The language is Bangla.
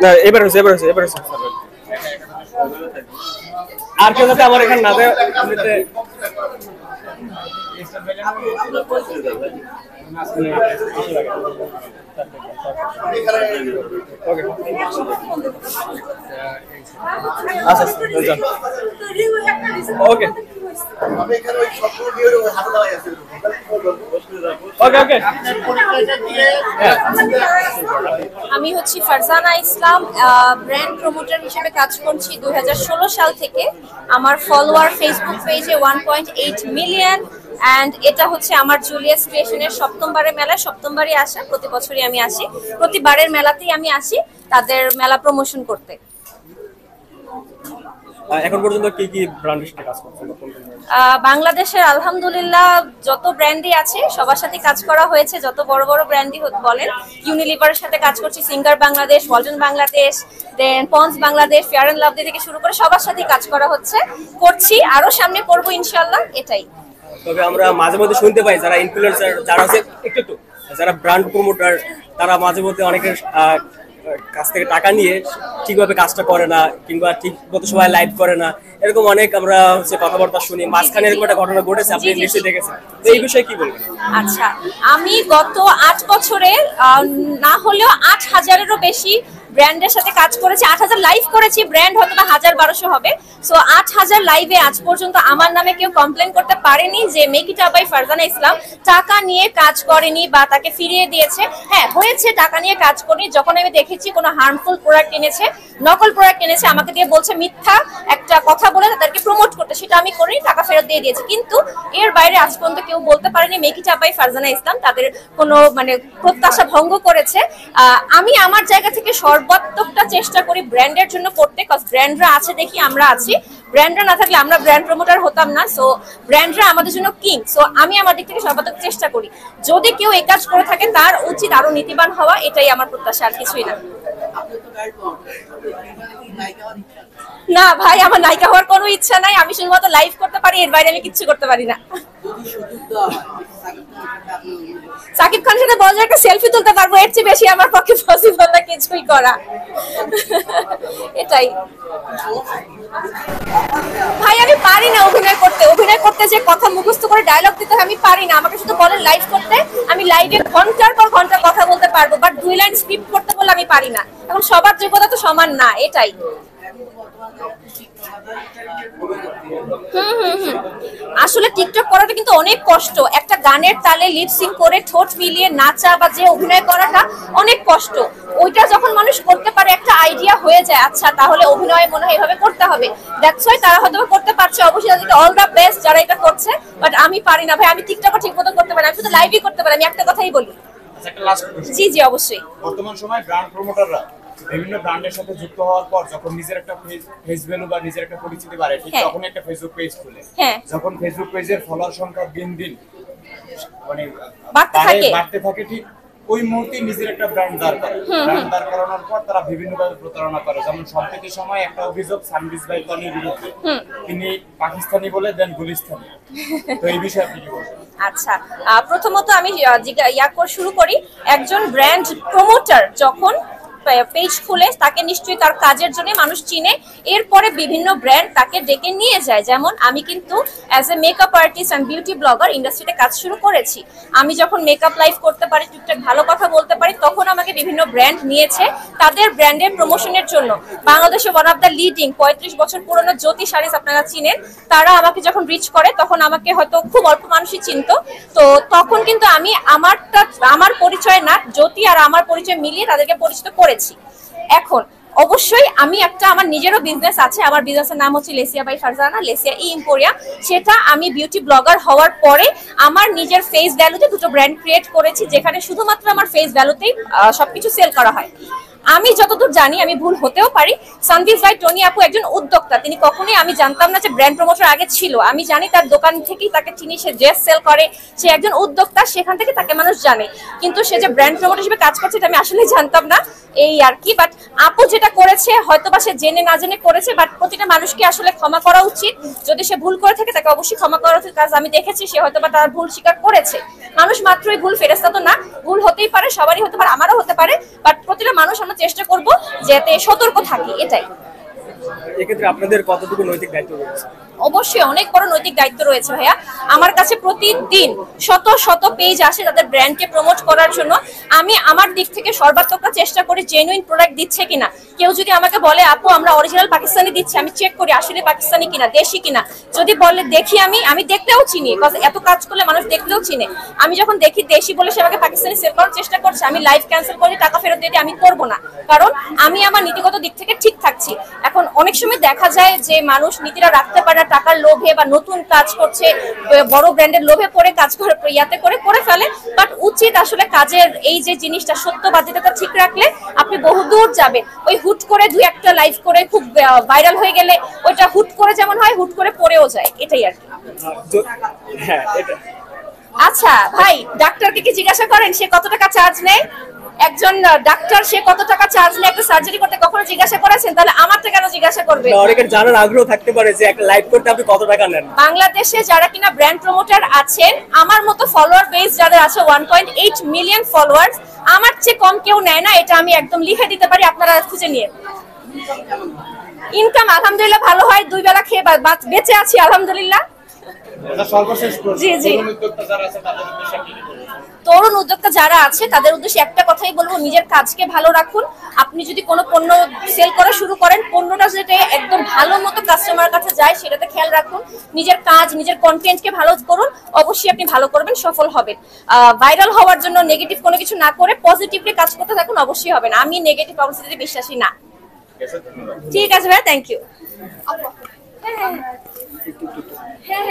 না এবার হচ্ছে আর কেউ যাতে আমার এখানে না দেয় ওকে আমি হচ্ছি ফারজানা ইসলাম, ব্র্যান্ড প্রমোটার হিসেবে কাজ করছি 2016 সাল থেকে। আমার ফলোয়ার ফেসবুক পেজে 1.8 মিলিয়ন। অ্যান্ড এটা হচ্ছে আমার জুলিয়াস ক্রিয়েশনের সপ্তমবারের মেলা, সপ্তমবারই আসা, প্রতি বছরই আমি আসি, প্রতিবারের মেলাতেই আমি আসি তাদের মেলা প্রমোশন করতে। এখন পর্যন্ত কি কি ব্র্যান্ডের সাথে কাজ করছেন? বাংলাদেশের আলহামদুলিল্লাহ যত ব্র্যান্ডই আছে সবার সাথে কাজ করা হয়েছে, যত বড় বড় ব্র্যান্ডই বলেন। ইউনিলিভারের সাথে কাজ করছি, Singer Bangladesh, Walton Bangladesh, then Ponds Bangladesh, Fair and Lovely থেকে শুরু করে সবার সাথেই কাজ করা করছি, আরো সামনে করবো ইনশাআল্লাহ। এটাই। তবে আমরা মাঝে মধ্যে শুনতে পাই যারা ইনফ্লুয়েন্সার, যারা আছে একটু যারা ব্র্যান্ড প্রমোটার, তারা মাঝে মধ্যে অনেকের কাছ থেকে টাকা নিয়ে ঠিকভাবে কাজটা করে না, কিংবা ঠিক মতো সময় লাইভ করে না, এরকম অনেক আমরা কথাবার্তা শুনি। মাঝখানে এরকম একটা ঘটনা ঘটেছে, আপনি নিশ্চয়ই দেখেছেন, তো এই বিষয়ে কি বলবেন? আচ্ছা, আমি গত 8 বছরে না হলেও 8,000-এরও বেশি ব্র্যান্ডের সাথে কাজ করেছি, 8,000 লাইভ করেছি, ব্র্যান্ড হয়তো না 1,000-1,200 হবে। সো 8,000 লাইভে আজ পর্যন্ত আমার নামে কেউ কমপ্লেন করতে পারেনি যে make it up by Farzana Islam টাকা নিয়ে কাজ করেনি বা তাকে ফিরিয়ে দিয়েছে। হ্যাঁ হয়েছে, টাকা নিয়ে কাজ করি, যখন আমি দেখেছি কোনো হার্মফুল প্রোডাক্ট এনেছে, নকল প্রোডাক্ট এনেছে, আমাকে দিয়ে বলছে মিথ্যা একটা কথা বলে তাদেরকে প্রমোট করতে, সেটা আমি করিনি, টাকা ফেরত দিয়ে দিয়েছি। কিন্তু এর বাইরে আজ পর্যন্ত কেউ বলতে পারেনি make it up by Farzana Islam তাদের কোনো প্রত্যাশা ভঙ্গ করেছে। আমি আমার জায়গা থেকে সর্বাত্মকটা চেষ্টা করি ব্র্যান্ডের জন্য করতে, কজ ব্র্যান্ডরা আছে দেখি আমরা আছি, ব্র্যান্ডরা না থাকলে আমরা ব্র্যান্ড প্রমোটার হতাম না। সো ব্র্যান্ডরা আমাদের জন্য কিং। সো আমি আমার দিক থেকে সর্বাত্মক চেষ্টা করি, যদি কেউ এই কাজ করে থাকে তার উচিত আরো নীতিবান হওয়া, এটাই আমার প্রত্যাশা, আর কিছুই না। না ভাই, আমার নায়িকা হওয়ার কোনো ইচ্ছা নাই, আমি শুধুমাত্র লাইভ করতে পারি, এর বাইরে আমি কিচ্ছু করতে পারি না। সাকিব খানের সাথে বড় একটা সেলফি তুলতে পারবো, এর চেয়ে বেশি আমার পক্ষে পসিবল না কিছুই করা। এটাই ভাই, আমি পারি না অভিনয় করতে যে কথা মুখস্থ করে ডায়লগ দিতে আমি পারি না। আমাকে শুধু বলেন লাইভ করতে, আমি লাইভে ঘন্টার পর ঘন্টা কথা বলতে পারবো, বাট 2 লাইন স্ক্রিপ্ট করতে বলে আমি পারি না। এখন সবার যোগ্যতা তো সমান না, এটাই। আসলে টিকটক করাটা কিন্তু অনেক কষ্ট, একটা গানের তালে লিপসিং করে ঠোঁট মিলিয়ে নাচা বা যে অভিনয় করাটা অনেক কষ্ট। ওইটা যখন মানুষ করতে পারে, একটা আইডিয়া হয়ে যায়, আচ্ছা তাহলে অভিনয় মনে হয় এভাবে করতে হবে, দ্যাটস ওয়াই তারা হয়তো করতে পারছে। অবশ্যই তাদেরকে অল দ্য বেস্ট যারা এটা করছে, বাট আমি পারি না ভাই, আমি টিকটকও ঠিক মতো করতে পারি না, আমি শুধু লাইভই করতে পারি। আমি একটা কথাই বলি। জি জি অবশ্যই। বর্তমান সময় ব্র্যান্ড প্রমোটাররা বিভিন্ন ব্র্যান্ডের সাথে যুক্ত হওয়ার পর যখন নিজের একটা ফেস ভ্যালু বা নিজের একটা পরিচিতি বাড়ে, ঠিক তখন একটা ফেসবুক পেজ খুলে, যখন ফেসবুক পেজের ফলোয়ার সংখ্যা দিন দিন বাড়তে থাকে, ঠিক ওই মুহূর্তে নিজের একটা ব্র্যান্ড দাঁড় করে। ব্র্যান্ড দাঁড় করানোর পর তারা বিভিন্নভাবে প্রতারণা করে। যেমন সম্প্রতি সময় একটা অভিযোগ সানবিজ ভাই তনির বিরুদ্ধে, তিনি পাকিস্তানি বলে দেন গুলিস্তানি, তো এই বিষয়ে আপনি কি বলবেন? আচ্ছা, প্রথমত আমি শুরু করি। একজন ব্র্যান্ড প্রমোটার যখন পেজ খুলে, তাকে নিশ্চয়ই তার কাজের জন্য মানুষ চিনে, এরপরে বিভিন্ন ব্র্যান্ড তাকে ডেকে নিয়ে যায়। যেমন আমি কিন্তু as a makeup artist and beauty blogger ইন্ডাস্ট্রিতে কাজ শুরু করেছি। আমি যখন মেকআপ লাইভ করতে পারি, টুকটাক ভালো কথা বলতে পারি, তখন আমাকে বিভিন্ন ব্র্যান্ড নিয়েছে তাদের ব্র্যান্ডের প্রমোশনের জন্য। বাংলাদেশে ওয়ান অফ দ্য লিডিং 35 বছর পুরনো জ্যোতি শাড়িজ আপনারা চিনেন, তারা আমাকে যখন রিচ করে তখন আমাকে হয়তো খুব অল্প মানুষই চিনতো। তো তখন কিন্তু আমি আমার পরিচয় না, জ্যোতি আর আমার পরিচয় মিলিয়ে তাদেরকে পরিচিত করেছি। এখন অবশ্যই আমি আমার নিজেরও বিজনেস আছে, আমার বিজনেসের নাম হচ্ছে লেসিয়া বাই ফারজানা, লেসিয়া ই এম্পোরিয়াম। সেটা আমি বিউটি ব্লগার হওয়ার পরে আমার নিজের ফেস ভ্যালুতে দুটো ব্র্যান্ড ক্রিয়েট করেছি, যেখানে শুধুমাত্র আমার ফেস ভ্যালুতেই সবকিছু সেল করা হয়। আমি যতদূর জানি, আমি ভুল হতেও পারি, সানভিজ ভাই টনি আপু একজন উদ্যোক্তা, তিনি কখনোই, আমি জানতাম না যে ব্র্যান্ড প্রমোটার আগে ছিল, আমি জানি তার দোকান থেকেই তাকে চিনি, সে ড্রেস সেল করে, সে একজন উদ্যোক্তা, সেখান থেকে তাকে মানুষ জানে। কিন্তু সে যে ব্র্যান্ড প্রমোটার হিসেবে কাজ করছে এটা আমি আসলে জানতাম না, এই আর কি। বাট আপু যেটা করেছে হয়তো বা সে জেনে না জেনে করেছে, বাট প্রতিটা মানুষকে আসলে ক্ষমা করা উচিত। যদি সে ভুল করে থাকে তাকে অবশ্যই ক্ষমা করা উচিত, কারণ আমি দেখেছি সে হয়তো বা তার ভুল স্বীকার করেছে। মানুষ মাত্রই ভুল, ফেরেশতা তো না, ভুল হতেই পারে, সবারই হতে পারে, আমারও হতে পারে, বাট প্রতিটা মানুষ আমরা চেষ্টা করব যাতে সতর্ক থাকি, এটাই। এক্ষেত্রে আপনাদের কতটুকু নৈতিক দায়িত্ব রয়েছে? অবশ্যই অনেক বড় নৈতিক দায়িত্ব রয়েছে ভাইয়া। আমার কাছে প্রতিদিন শত শত পেজ আসে তাদের ব্র্যান্ডকে প্রমোট করার জন্য। আমি আমার দিক থেকে সর্বাত্মক চেষ্টা করি জেনুইন প্রোডাক্ট দিচ্ছে কিনা। কেউ যদি আমাকে বলে আপু আমরা অরিজিনাল পাকিস্তানি দিচ্ছি, আমি চেক করি আসলে পাকিস্তানি কিনা, দেশি কিনা। যদি বলে দেখি, আমি দেখতেও চিনি, এত কাজ করলে মানুষ দেখলেও চিনে। আমি যখন দেখি দেশি বলে সে আমাকে পাকিস্তানি সেল করার চেষ্টা করছে, আমি লাইভ ক্যান্সেল করে টাকা ফেরত দিয়ে দিই, আমি করবো না। কারণ আমি আমার নীতিগত দিক থেকে ঠিক থাকছি। এখন অনেক সময় দেখা যায় যে মানুষ নীতিরা রাখতে পারে না, টাকার লোভে বা নতুন কাজ করছে বড় ব্র্যান্ডের লোভে পড়ে কাজ করে ইয়াতে করে ফেলে। বাট উচিত আসলে কাজের এই যে জিনিসটা সত্যবাদিতাটা ঠিক রাখলে আপনি বহুদূর যাবেন। ওই হুট করে দুই একটা লাইভ করে খুব ভাইরাল হয়ে গেলে ওইটা হুট করে যেমন হয় হুট করে পড়েও যায়, এটাই আর কি। হ্যাঁ, এটা আচ্ছা ভাই, ডাক্তারকে কি জিজ্ঞাসা করেন সে কত টাকা চার্জ নেয়? একজন ডাক্তার সে কত টাকা চার্জ নেয় একটা সার্জারি করতে, কখনো জিজ্ঞাসা করেছেন? তাহলে আমারটা কেন জিজ্ঞাসা করবে? অনেকের জানার আগ্রহ থাকতে পারে যে একটা লাইভ করতে আপনি কত টাকা নেন। বাংলাদেশে যারা কিনা ব্র্যান্ড প্রমোটার আছেন, আমার মতো ফলোয়ার বেস যাদের আছে 1.8 মিলিয়ন ফলোয়ার্স, আমার চেয়ে কম কেউ নেয় না। এটা আমি একদম লিখে দিতে পারি, আপনারা খুঁজে নিয়ে। ইনকাম আলহামদুলিল্লাহ ভালো হয়, 2 বেলা খেয়ে বেঁচে আছি আলহামদুলিল্লাহ। সর্বশেষ প্রশ্ন, জি, জি। তরুণ উদ্যোক্তা যারা আছে তাদের উদ্দেশ্যে কি বলবেন? তরুণ উদ্যোক্তা যারা আছে তাদের উদ্দেশ্যে একটা কথাই বলবো, নিজের কাজকে ভালো রাখুন। আপনি যদি কোনো পণ্য সেল করা শুরু করেন, পণ্যটা যাতে একদম ভালো মতো কাস্টমারের কাছে যায় সেটাতে খেয়াল রাখুন। নিজের কাজ, নিজের কন্টেন্টকে ভালো করুন, অবশ্যই আপনি ভালো করবেন, সফল হবেন। ভাইরাল হওয়ার জন্য নেগেটিভ কোনো কিছু না করে পজিটিভলি কাজ করতে থাকুন, অবশ্যই হবেন। আমি নেগেটিভ পাবলিসিটিতে বিশ্বাসী না। ঠিক আছে ভাই, থ্যাংক ইউ। হ্যাঁ,